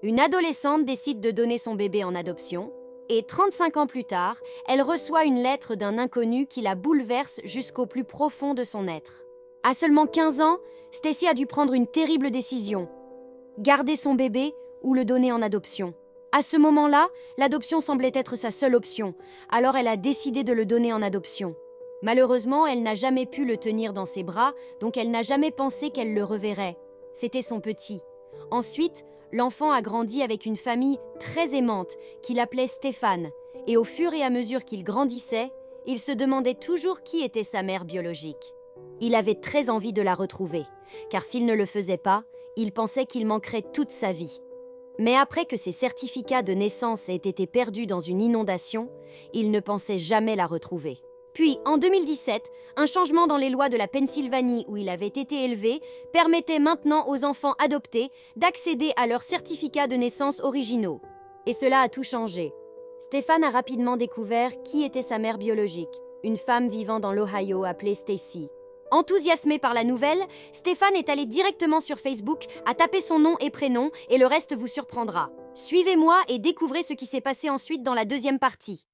Une adolescente décide de donner son bébé en adoption, et 35 ans plus tard, elle reçoit une lettre d'un inconnu qui la bouleverse jusqu'au plus profond de son être. À seulement 15 ans, Stacy a dû prendre une terrible décision. Garder son bébé ou le donner en adoption. À ce moment-là, l'adoption semblait être sa seule option, alors elle a décidé de le donner en adoption. Malheureusement, elle n'a jamais pu le tenir dans ses bras, donc elle n'a jamais pensé qu'elle le reverrait. C'était son petit. Ensuite, l'enfant a grandi avec une famille très aimante qui l'appelait Stéphane, et au fur et à mesure qu'il grandissait, il se demandait toujours qui était sa mère biologique. Il avait très envie de la retrouver, car s'il ne le faisait pas, il pensait qu'il manquerait toute sa vie. Mais après que ses certificats de naissance aient été perdus dans une inondation, il ne pensait jamais la retrouver. Puis, en 2017, un changement dans les lois de la Pennsylvanie où il avait été élevé permettait maintenant aux enfants adoptés d'accéder à leurs certificats de naissance originaux. Et cela a tout changé. Stéphane a rapidement découvert qui était sa mère biologique, une femme vivant dans l'Ohio appelée Stacy. Enthousiasmé par la nouvelle, Stéphane est allé directement sur Facebook, a tapé son nom et prénom, et le reste vous surprendra. Suivez-moi et découvrez ce qui s'est passé ensuite dans la deuxième partie.